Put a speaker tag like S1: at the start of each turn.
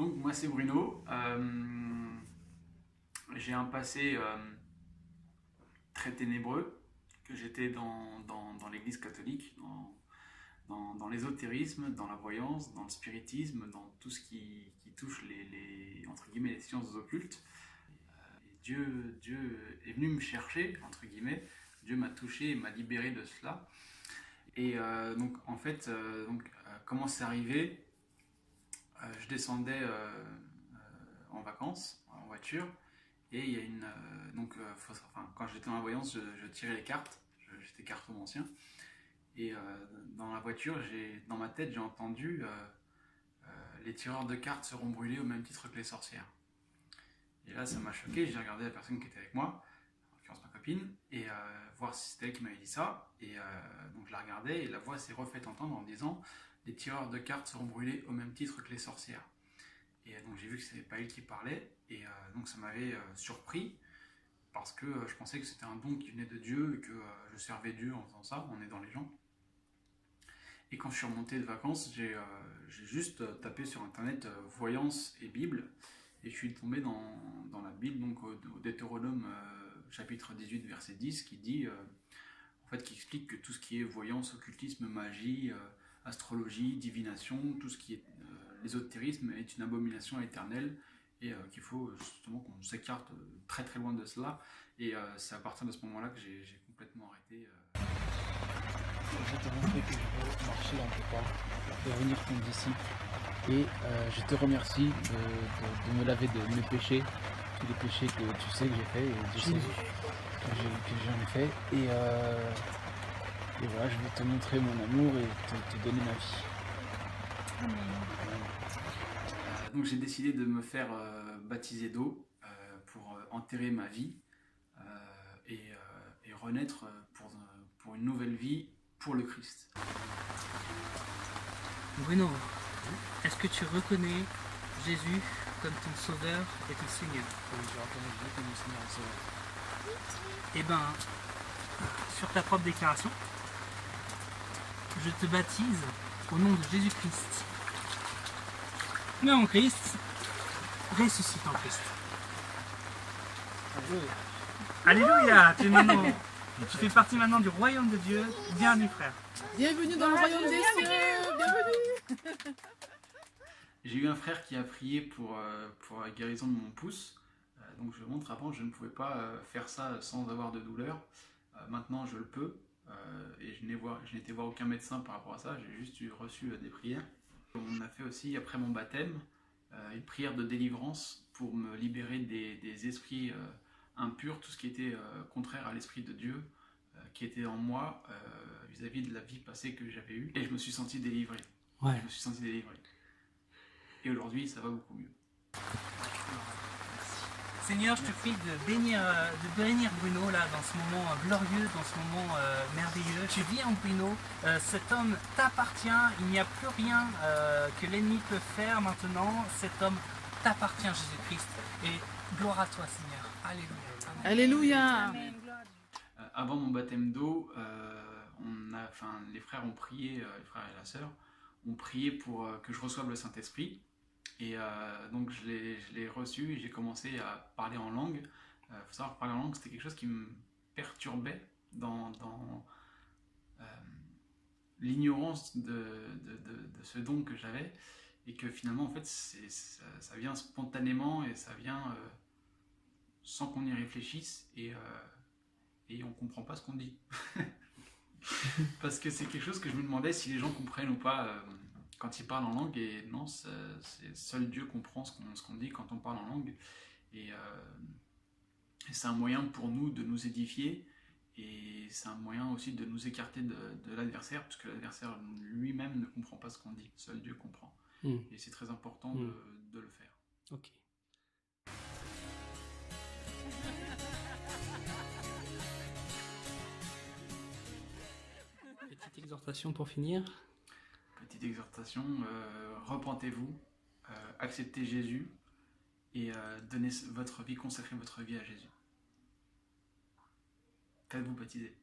S1: Donc moi c'est Bruno. J'ai un passé très ténébreux, que j'étais dans l'église catholique, dans l'ésotérisme, dans la voyance, dans le spiritisme, dans tout ce qui touche entre guillemets, les sciences occultes. Et Dieu est venu me chercher, entre guillemets. Dieu m'a touché et m'a libéré de cela. Et donc en fait, comment c'est arrivé? Je descendais en vacances, en voiture, et il y a quand j'étais dans la voyance, je tirais les cartes, j'étais cartomancien, et dans la voiture, dans ma tête, j'ai entendu les tireurs de cartes seront brûlés au même titre que les sorcières. Et là, ça m'a choqué, j'ai regardé la personne qui était avec moi, en l'occurrence ma copine, et voir si c'était elle qui m'avait dit ça, et donc je la regardais, et la voix s'est refaite entendre en disant les tireurs de cartes seront brûlés au même titre que les sorcières. Et donc j'ai vu que ce n'était pas elle qui parlait, et donc ça m'avait surpris, parce que je pensais que c'était un don qui venait de Dieu, et que je servais Dieu en faisant ça, en aidant les gens. Et quand je suis remonté de vacances, j'ai juste tapé sur internet voyance et Bible, et je suis tombé dans la Bible, donc au Deutéronome chapitre 18, verset 10, qui dit, qui explique que tout ce qui est voyance, occultisme, magie, astrologie, divination, tout ce qui est l'ésotérisme est une abomination éternelle, et qu'il faut justement qu'on s'écarte très très loin de cela. Et c'est à partir de ce moment-là que j'ai complètement arrêté.
S2: Je vais te montrer que je veux marcher dans tes pas, devenir ton disciple. Et je te remercie de me laver de mes péchés, tous les péchés que tu sais que j'ai fait, et Dieu sait que j'en ai fait. Et voilà, je vais te montrer mon amour et te donner ma vie.
S1: Donc j'ai décidé de me faire baptiser d'eau pour enterrer ma vie et renaître pour une nouvelle vie pour le Christ.
S3: Bruno, est-ce que tu reconnais Jésus comme ton sauveur et ton Seigneur?
S2: Oui, je reconnais Dieu comme mon Seigneur et Sauveur.
S3: Eh bien, sur ta propre déclaration, je te baptise au nom de Jésus-Christ. Mais en Christ, ressuscite en Christ. Alléluia. Tu fais partie maintenant du royaume de Dieu. Bienvenue frère.
S4: Bienvenue dans le royaume des cieux. Bienvenue.
S1: J'ai eu un frère qui a prié pour la guérison de mon pouce. Donc je montre, avant je ne pouvais pas faire ça sans avoir de douleur. Maintenant je le peux. Et je n'ai été voir aucun médecin par rapport à ça. J'ai juste reçu des prières. On a fait aussi, après mon baptême, une prière de délivrance pour me libérer des esprits impurs, tout ce qui était contraire à l'esprit de Dieu, qui était en moi vis-à-vis de la vie passée que j'avais eue. Et je me suis senti délivré.
S3: Ouais.
S1: Je me suis senti délivré. Et aujourd'hui, ça va beaucoup mieux.
S3: Seigneur, je te prie de bénir Bruno là, dans ce moment glorieux, dans ce moment merveilleux. Tu vis en Bruno, cet homme t'appartient, il n'y a plus rien que l'ennemi peut faire maintenant. Cet homme t'appartient, Jésus-Christ. Et gloire à toi, Seigneur. Alléluia.
S4: Alléluia.
S1: Avant mon baptême d'eau, les frères ont prié, les frères et la sœur, ont prié pour que je reçoive le Saint-Esprit. Et donc je l'ai reçu et j'ai commencé à parler en langue. Il faut savoir que parler en langue, c'était quelque chose qui me perturbait dans l'ignorance de ce don que j'avais. Et que finalement, en fait, ça vient spontanément et ça vient sans qu'on y réfléchisse. Et on ne comprend pas ce qu'on dit. Parce que c'est quelque chose que je me demandais si les gens comprennent ou pas quand ils parlent en langue, et non, seul Dieu comprend ce qu'on dit quand on parle en langue, et c'est un moyen pour nous de nous édifier, et c'est un moyen aussi de nous écarter de l'adversaire, parce que l'adversaire lui-même ne comprend pas ce qu'on dit, seul Dieu comprend, et c'est très important de le faire.
S2: Ok.
S3: Petite exhortation pour finir.
S1: Petite exhortation, repentez-vous, acceptez Jésus et donnez votre vie, consacrez votre vie à Jésus. Faites-vous baptiser.